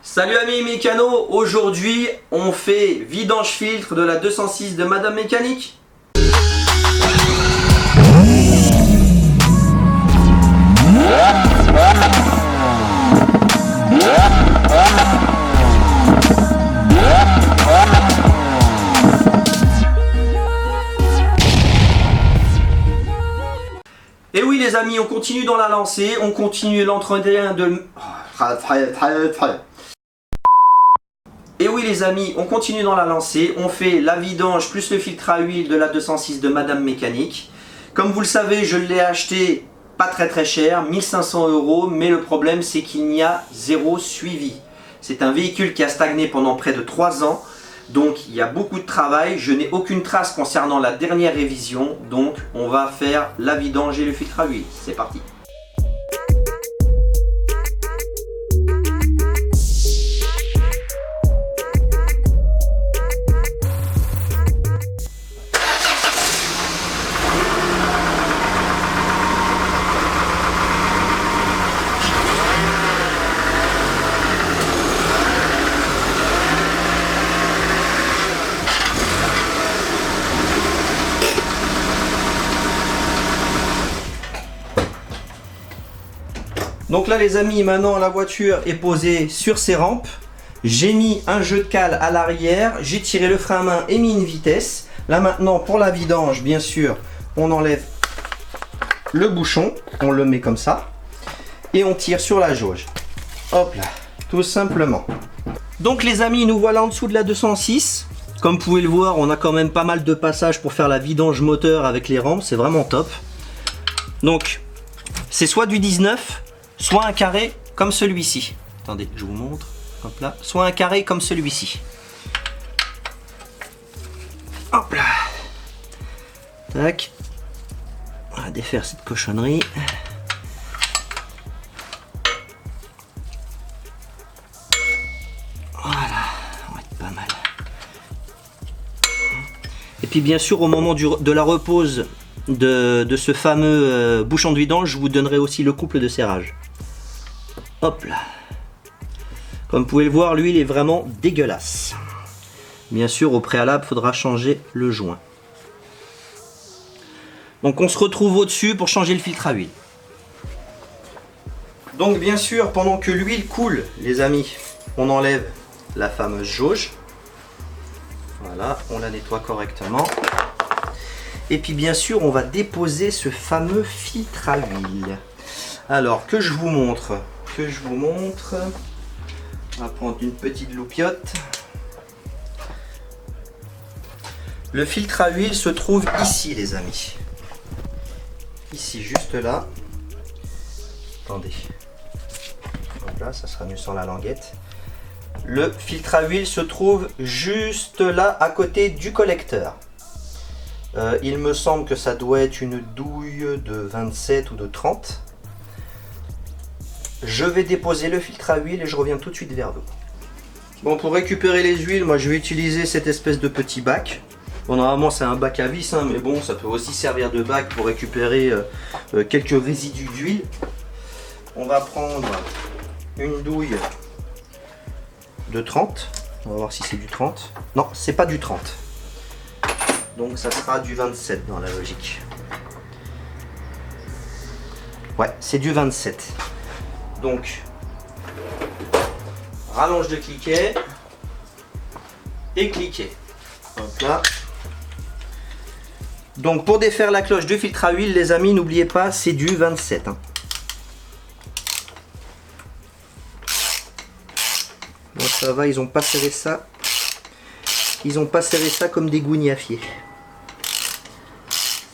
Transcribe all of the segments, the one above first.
Salut amis mécanos, aujourd'hui on fait vidange filtre de la 206 de Madame Mécanique. Et oui les amis, on continue dans la lancée, on continue l'entretien de... Et oui les amis, on continue dans la lancée, on fait la vidange plus le filtre à huile de la 206 de Madame Mécanique. Comme vous le savez, je l'ai acheté pas très cher, 1500 €, mais le problème c'est qu'il n'y a zéro suivi. C'est un véhicule qui a stagné pendant près de 3 ans, donc il y a beaucoup de travail, je n'ai aucune trace concernant la dernière révision, donc on va faire la vidange et le filtre à huile. C'est parti. Donc là les amis, maintenant la voiture est posée sur ses rampes. J'ai mis un jeu de cale à l'arrière, j'ai tiré le frein à main et mis une vitesse. Là maintenant pour la vidange, bien sûr, on enlève le bouchon, on le met comme ça. Et on tire sur la jauge. Hop là, tout simplement. Donc les amis, nous voilà en dessous de la 206. Comme vous pouvez le voir, on a quand même pas mal de passages pour faire la vidange moteur avec les rampes, c'est vraiment top. Donc, c'est soit du 19, soit un carré comme celui-ci. Attendez, je vous montre. Hop là. Soit un carré comme celui-ci. Hop là. Tac. On va défaire cette cochonnerie. Voilà, on va être pas mal. Et puis bien sûr, au moment de la repose de ce fameux bouchon de vidange, je vous donnerai aussi le couple de serrage. Hop là. Comme vous pouvez le voir, l'huile est vraiment dégueulasse. Bien sûr, au préalable, il faudra changer le joint. Donc on se retrouve au-dessus pour changer le filtre à huile. Donc bien sûr, pendant que l'huile coule, les amis, on enlève la fameuse jauge. Voilà, on la nettoie correctement. Et puis bien sûr, on va déposer ce fameux filtre à huile. Alors, que je vous montre. On va prendre une petite loupiote. Le filtre à huile se trouve ici, les amis. Ici, juste là. Attendez. Hop là, ça sera mieux sans la languette. Le filtre à huile se trouve juste là, à côté du collecteur. Il me semble que ça doit être une douille de 27 ou de 30. Je vais déposer le filtre à huile et je reviens tout de suite vers vous. Bon, pour récupérer les huiles, moi je vais utiliser cette espèce de petit bac. Bon, normalement c'est un bac à vis, hein, mais bon, ça peut aussi servir de bac pour récupérer quelques résidus d'huile. On va prendre une douille de 30. On va voir si c'est du 30. Non, c'est pas du 30. Donc ça sera du 27 dans la logique. Ouais, c'est du 27. Donc, rallonge de cliquet et cliquet. Hop là. Donc pour défaire la cloche de filtre à huile, les amis, n'oubliez pas, c'est du 27. Hein. Bon, ça va, ils n'ont pas serré ça. Ils n'ont pas serré ça comme des gougnafiers.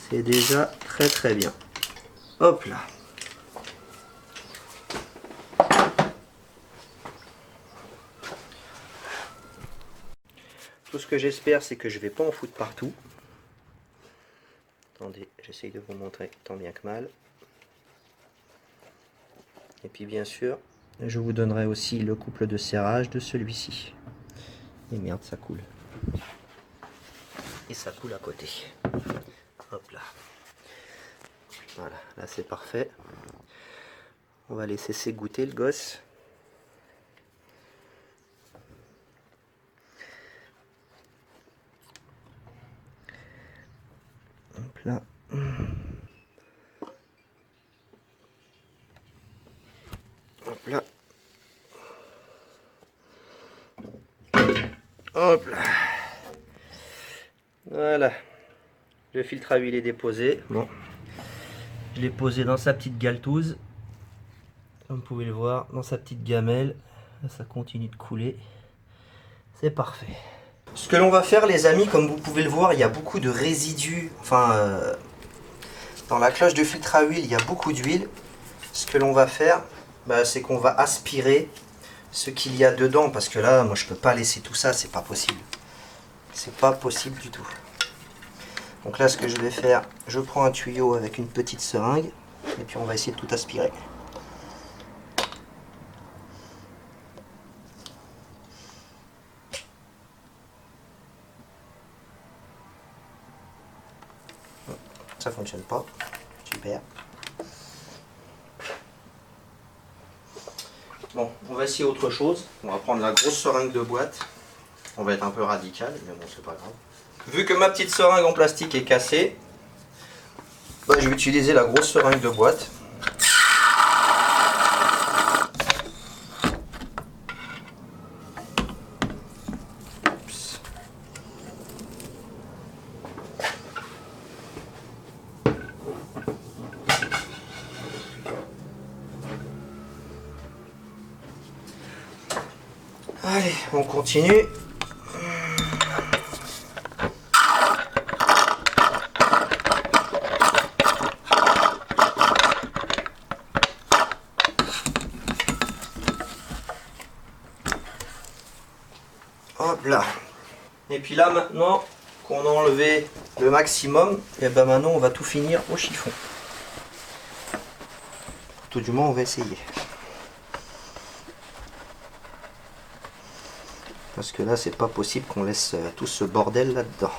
C'est déjà très bien. Hop là. Tout ce que j'espère, c'est que je ne vais pas en foutre partout. Attendez, j'essaye de vous montrer tant bien que mal. Et puis bien sûr, je vous donnerai aussi le couple de serrage de celui-ci. Et merde, ça coule. Et ça coule à côté. Hop là. Voilà, là c'est parfait. On va laisser s'égoutter le gosse. là. Hop là. Hop là. Voilà. Le filtre à huile est déposé. Bon. Je l'ai posé dans sa petite galtouze. Comme vous pouvez le voir, dans sa petite gamelle. Là, ça continue de couler. C'est parfait. Ce que l'on va faire, les amis, comme vous pouvez le voir, il y a beaucoup de résidus. Enfin, dans la cloche de filtre à huile, il y a beaucoup d'huile. Ce que l'on va faire, c'est qu'on va aspirer ce qu'il y a dedans. Parce que là, moi, je peux pas laisser tout ça, c'est pas possible. C'est pas possible du tout. Donc là, ce que je vais faire, je prends un tuyau avec une petite seringue. Et puis, on va essayer de tout aspirer. Ça fonctionne pas. Super. Bon, on va essayer autre chose. On va prendre la grosse seringue de boîte. On va être un peu radical, mais bon, c'est pas grave. Vu que ma petite seringue en plastique est cassée, je vais utiliser la grosse seringue de boîte. Allez, on continue. Hop là. Et puis là, maintenant qu'on a enlevé le maximum, et maintenant on va tout finir au chiffon. Tout du moins, on va essayer. Parce que là, c'est pas possible qu'on laisse tout ce bordel là-dedans.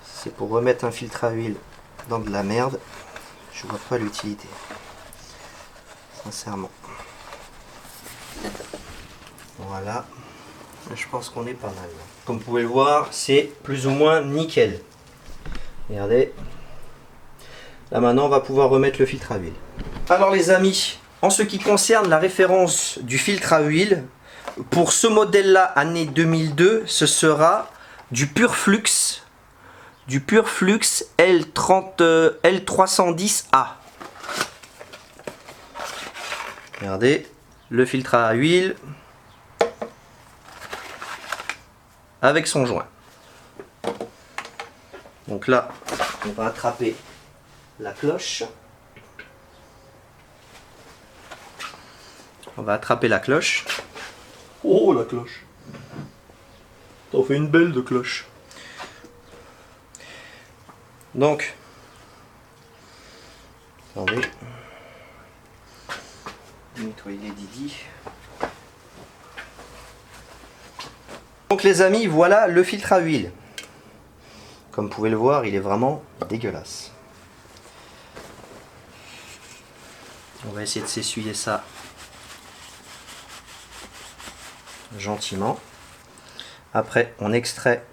C'est pour remettre un filtre à huile dans de la merde. Je vois pas l'utilité. Sincèrement. Voilà. Je pense qu'on est pas mal. Comme vous pouvez le voir, c'est plus ou moins nickel. Regardez. Là maintenant, on va pouvoir remettre le filtre à huile. Alors les amis, en ce qui concerne la référence du filtre à huile, pour ce modèle-là, année 2002, ce sera du Purflux L310A. Regardez, le filtre à huile avec son joint. Donc là, on va attraper la cloche. On va attraper la cloche. Oh, la cloche! Ça fait une belle de cloche. Donc, attendez. Nettoyer les didis. Donc les amis, voilà le filtre à huile. Comme vous pouvez le voir, il est vraiment dégueulasse. On va essayer de s'essuyer ça gentiment. Après, on extrait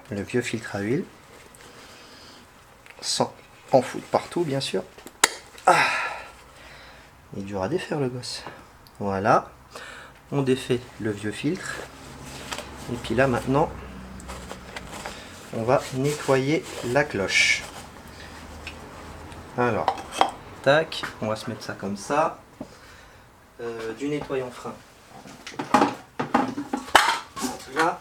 le vieux filtre à huile sans en foutre partout, bien sûr. Ah, il est dur à défaire, le gosse. Voilà, on défait le vieux filtre. Et puis là, maintenant, on va nettoyer la cloche. Alors, tac, on va se mettre ça comme ça. Du nettoyant frein. Là.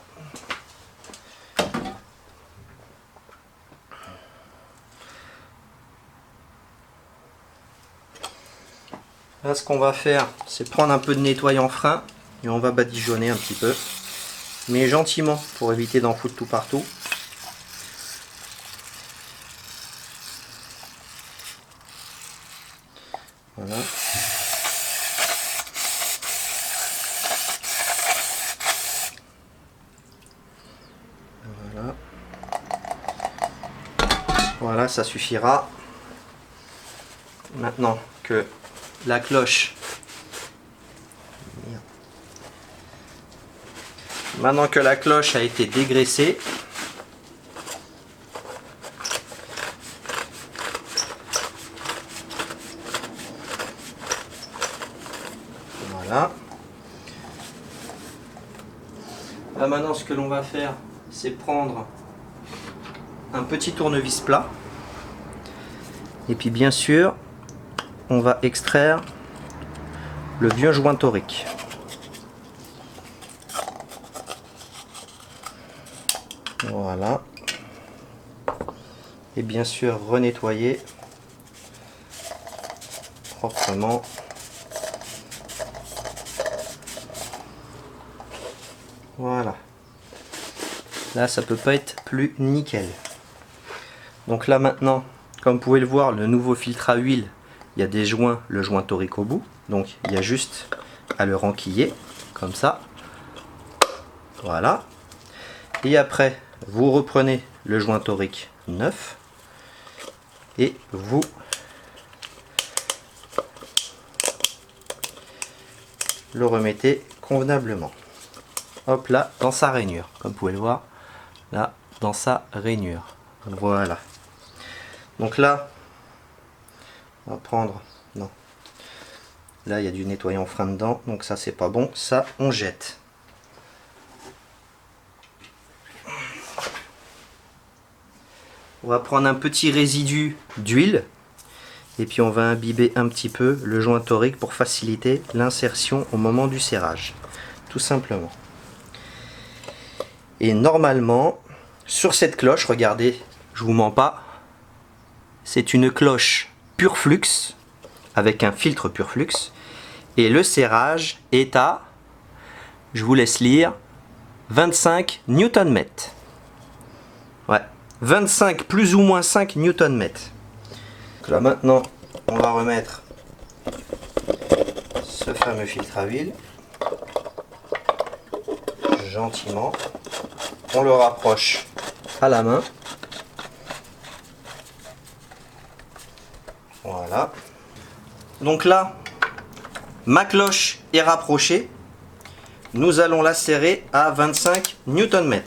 Là, ce qu'on va faire, c'est prendre un peu de nettoyant frein et on va badigeonner un petit peu, mais gentiment pour éviter d'en foutre tout partout. Voilà. Voilà. Voilà, ça suffira. Maintenant que la cloche, a été dégraissée, Voilà. Là maintenant ce que l'on va faire, c'est prendre un petit tournevis plat. Et puis bien sûr, on va extraire le vieux joint torique. Voilà. Et bien sûr renettoyer proprement. Voilà. Là ça peut pas être plus nickel. Donc là maintenant, comme vous pouvez le voir, le nouveau filtre à huile, il y a des joints, le joint torique au bout. Donc il y a juste à le renquiller comme ça. Voilà. Et après, vous reprenez le joint torique neuf et vous le remettez convenablement. Hop là, dans sa rainure, comme vous pouvez le voir, là, dans sa rainure. Voilà. Donc là, on va prendre, non, là il y a du nettoyant frein dedans, donc ça c'est pas bon, ça on jette. On va prendre un petit résidu d'huile et puis on va imbiber un petit peu le joint torique pour faciliter l'insertion au moment du serrage, tout simplement. Et normalement, sur cette cloche, regardez, je vous mens pas, c'est une cloche Purflux avec un filtre Purflux et le serrage est à, je vous laisse lire, 25 Nm. Ouais, 25 plus ou moins 5 Nm. Donc là maintenant, on va remettre ce fameux filtre à huile gentiment. On le rapproche à la main. Voilà. Donc là, ma cloche est rapprochée. Nous allons la serrer à 25 Nm.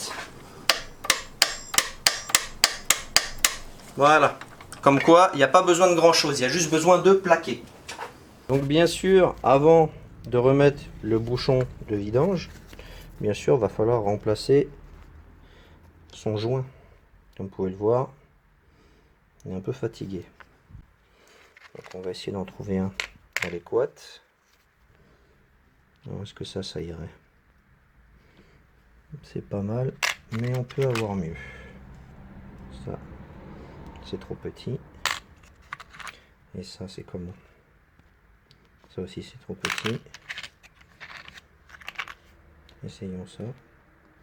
Voilà. Comme quoi, il n'y a pas besoin de grand chose, il y a juste besoin de plaquer. Donc bien sûr, avant de remettre le bouchon de vidange, bien sûr, va falloir remplacer son joint. Comme vous pouvez le voir, il est un peu fatigué. Donc on va essayer d'en trouver un adéquat. Est-ce que ça irait? C'est pas mal, mais on peut avoir mieux. Ça, c'est trop petit. Et ça, c'est comment? Ça aussi, c'est trop petit. Essayons ça.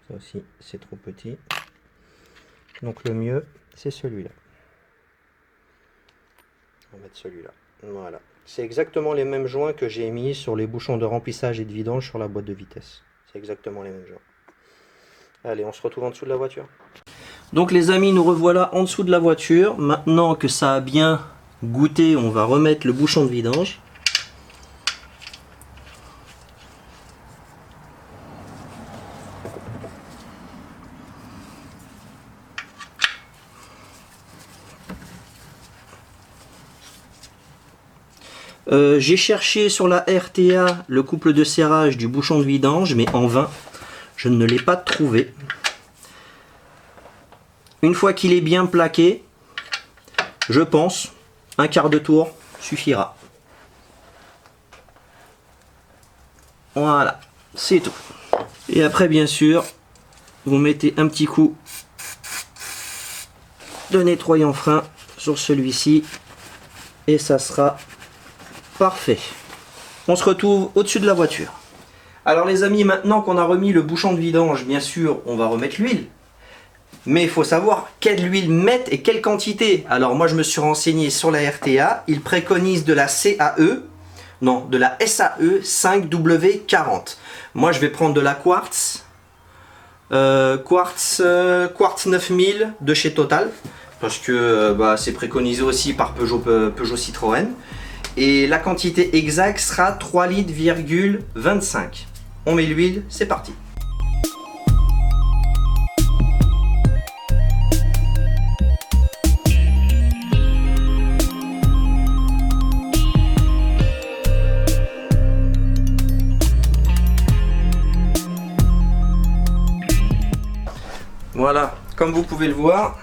Ça aussi, c'est trop petit. Donc le mieux, c'est celui-là. On va mettre celui-là. Voilà. C'est exactement les mêmes joints que j'ai mis sur les bouchons de remplissage et de vidange sur la boîte de vitesse. C'est exactement les mêmes joints. Allez, on se retrouve en dessous de la voiture. Donc les amis, nous revoilà en dessous de la voiture. Maintenant que ça a bien goûté, on va remettre le bouchon de vidange. J'ai cherché sur la RTA le couple de serrage du bouchon de vidange, mais en vain, je ne l'ai pas trouvé. Une fois qu'il est bien plaqué, je pense, un quart de tour suffira. Voilà, c'est tout. Et après, bien sûr, vous mettez un petit coup de nettoyant frein sur celui-ci et ça sera parfait. On se retrouve au-dessus de la voiture. Alors les amis, maintenant qu'on a remis le bouchon de vidange, bien sûr, on va remettre l'huile. Mais il faut savoir quelle huile mettre et quelle quantité. Alors moi je me suis renseigné sur la RTA, ils préconisent de la CAE, non, de la SAE 5W40. Moi je vais prendre de la quartz, quartz 9000 de chez Total, parce que c'est préconisé aussi par Peugeot Citroën. Et la quantité exacte sera 3,25 litres. On met l'huile, c'est parti. Voilà, comme vous pouvez le voir,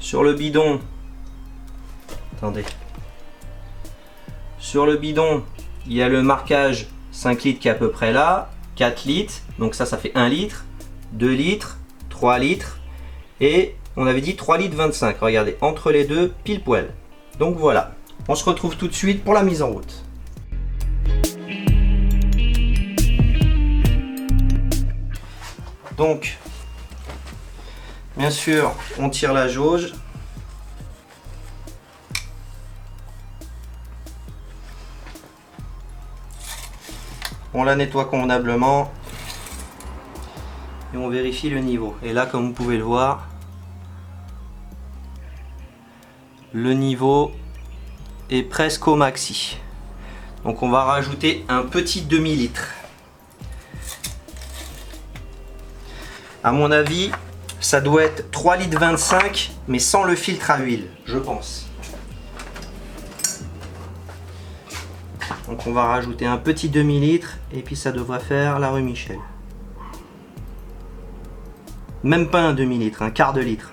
sur le bidon, attendez, sur le bidon, il y a le marquage 5 litres qui est à peu près là, 4 litres, donc ça fait 1 litre, 2 litres, 3 litres, et on avait dit 3 litres 25, regardez, entre les deux, pile poil. Donc voilà, on se retrouve tout de suite pour la mise en route. Donc, bien sûr, on tire la jauge. On la nettoie convenablement. Et on vérifie le niveau. Et là, comme vous pouvez le voir, le niveau est presque au maxi. Donc on va rajouter un petit demi-litre. À mon avis, ça doit être 3 litres 25, mais sans le filtre à huile, je pense. Donc on va rajouter un petit demi-litre et puis ça devrait faire la rue Michel. Même pas un demi-litre, un quart de litre.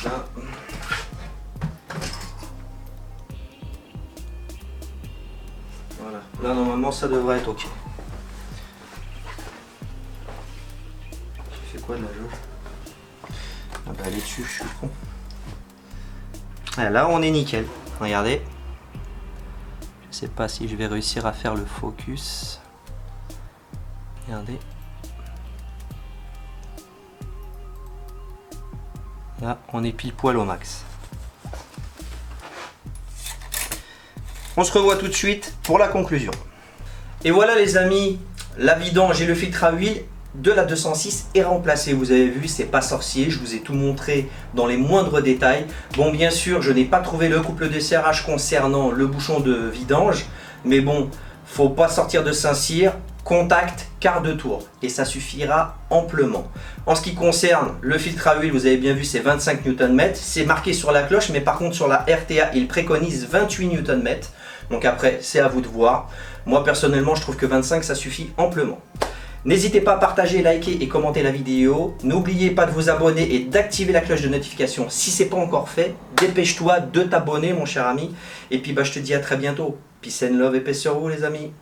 Voilà. Voilà. Là normalement ça devrait être ok. J'ai fait quoi de la jauge? Ah bah elle est dessus, je suis con. Ah, là on est nickel, regardez. Je sais pas si je vais réussir à faire le focus. Regardez. Là on est pile poil au max. On se revoit tout de suite pour la conclusion. Et voilà les amis, la vidange et le filtre à huile de la 206 est remplacé. Vous avez vu, c'est pas sorcier, je vous ai tout montré dans les moindres détails. Bon, bien sûr, je n'ai pas trouvé le couple de serrage concernant le bouchon de vidange, mais bon, faut pas sortir de Saint-Cyr. Contact, quart de tour, et ça suffira amplement. En ce qui concerne le filtre à huile, vous avez bien vu, c'est 25 Nm. C'est marqué sur la cloche, mais par contre sur la RTA, il préconise 28 Nm. Donc après, c'est à vous de voir. Moi personnellement, je trouve que 25, ça suffit amplement. N'hésitez pas à partager, liker et commenter la vidéo. N'oubliez pas de vous abonner et d'activer la cloche de notification si ce n'est pas encore fait. Dépêche-toi de t'abonner, mon cher ami. Et puis bah, je te dis à très bientôt. Peace and love et paix sur vous, les amis.